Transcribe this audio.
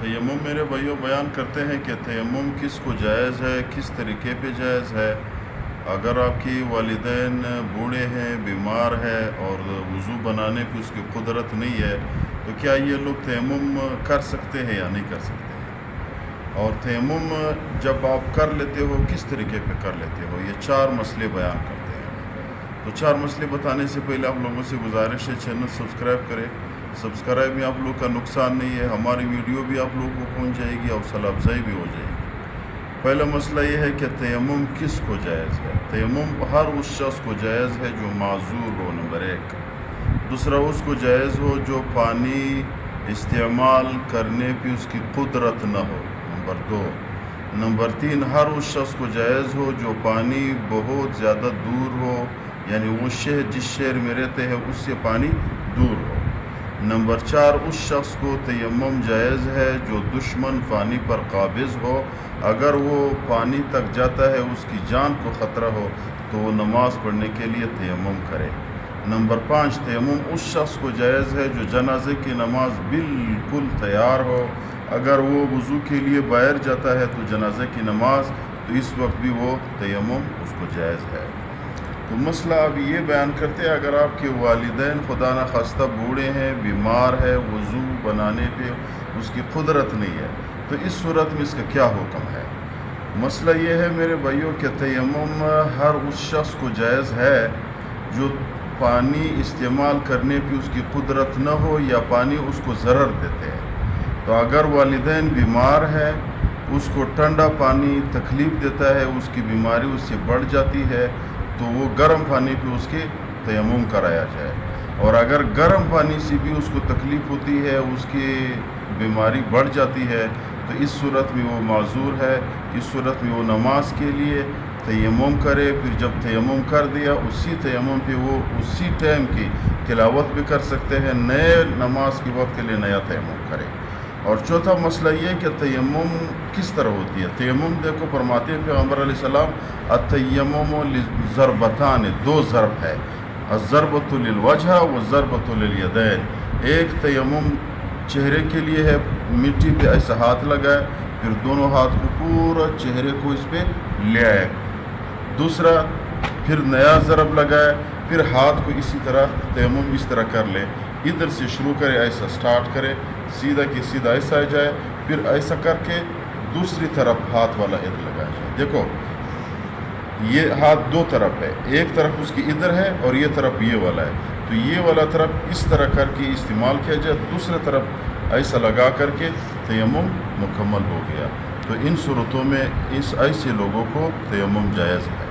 تیمم میرے بھائیوں بیان کرتے ہیں کہ تیمم کس کو جائز ہے، کس طریقے پہ جائز ہے۔ اگر آپ کی والدین بوڑھے ہیں، بیمار ہے اور وضو بنانے کی اس کی قدرت نہیں ہے تو کیا یہ لوگ تیمم کر سکتے ہیں یا نہیں کر سکتے ہیں؟ اور تیمم جب آپ کر لیتے ہو کس طریقے پہ کر لیتے ہو، یہ 4 مسئلے بیان کرتے ہیں۔ تو 4 مسئلے بتانے سے پہلے آپ لوگوں سے گزارش ہے چینل سبسکرائب کریں۔ سبسکرائب میں آپ لوگ کا نقصان نہیں ہے، ہماری ویڈیو بھی آپ لوگوں کو پہنچ جائے گی اور حوصلہ افزائی بھی ہو جائے گی۔ پہلا مسئلہ یہ ہے کہ تیمم کس کو جائز ہے۔ تیمم ہر اس شخص کو جائز ہے جو معذور ہو، نمبر 1۔ دوسرا، اس کو جائز ہو جو پانی استعمال کرنے پہ اس کی قدرت نہ ہو، نمبر 2۔ نمبر 3، ہر اس شخص کو جائز ہو جو پانی بہت زیادہ دور ہو، یعنی وہ شہر جس شہر میں رہتے ہیں اس سے پانی دور ہو۔ نمبر 4، اس شخص کو تیمم جائز ہے جو دشمن پانی پر قابض ہو، اگر وہ پانی تک جاتا ہے اس کی جان کو خطرہ ہو تو وہ نماز پڑھنے کے لیے تیمم کرے۔ نمبر 5، تیمم اس شخص کو جائز ہے جو جنازے کی نماز بالکل تیار ہو، اگر وہ وضو کے لیے باہر جاتا ہے تو جنازے کی نماز، تو اس وقت بھی وہ تیمم اس کو جائز ہے۔ تو مسئلہ اب یہ بیان کرتے ہیں، اگر آپ کے والدین خدا نخواستہ بوڑھے ہیں، بیمار ہے، وضو بنانے پہ اس کی قدرت نہیں ہے تو اس صورت میں اس کا کیا حکم ہے۔ مسئلہ یہ ہے میرے بھائیوں کہ تیمم ہر اس شخص کو جائز ہے جو پانی استعمال کرنے پہ اس کی قدرت نہ ہو یا پانی اس کو ضرر دیتے ہیں۔ تو اگر والدین بیمار ہے، اس کو ٹھنڈا پانی تکلیف دیتا ہے، اس کی بیماری اس سے بڑھ جاتی ہے تو وہ گرم پانی پہ اس کے تیمم کرایا جائے، اور اگر گرم پانی سے بھی اس کو تکلیف ہوتی ہے، اس کی بیماری بڑھ جاتی ہے تو اس صورت میں وہ معذور ہے، اس صورت میں وہ نماز کے لیے تیمم کرے۔ پھر جب تیمم کر دیا اسی تیمم پہ وہ اسی ٹائم کی تلاوت بھی کر سکتے ہیں، نئے نماز کے وقت کے لیے نیا تیمم کرے۔ اور چوتھا مسئلہ یہ کہ تیمم کس طرح ہوتی ہے۔ تیمم دیکھو فرماتے ہیں پیغمبر علیہ السلام، التیمم ضربتان، 2 ضرب ہے، الضربۃ للوجہ والضربۃ للیدین۔ ایک تیمم چہرے کے لیے ہے، مٹی پہ ایسا ہاتھ لگائے، پھر دونوں ہاتھ کو پورا چہرے کو اس پہ لے آئے۔ دوسرا، پھر نیا ضرب لگائے، پھر ہاتھ کو اسی طرح تیمم اس طرح کر لے، ادھر سے شروع کرے، ایسا سٹارٹ کرے، سیدھا کی سیدھا ایسا آ جائے، پھر ایسا کر کے دوسری طرف ہاتھ والا ادھر لگایا جائے۔ دیکھو یہ ہاتھ 2 طرف ہے، ایک طرف اس کی ادھر ہے اور یہ طرف یہ والا ہے، تو یہ والا طرف اس طرح کر کے استعمال کیا جائے، دوسرے طرف ایسا لگا کر کے تیمم مکمل ہو گیا۔ تو ان صورتوں میں ایسے لوگوں کو تیمم جائز ہے۔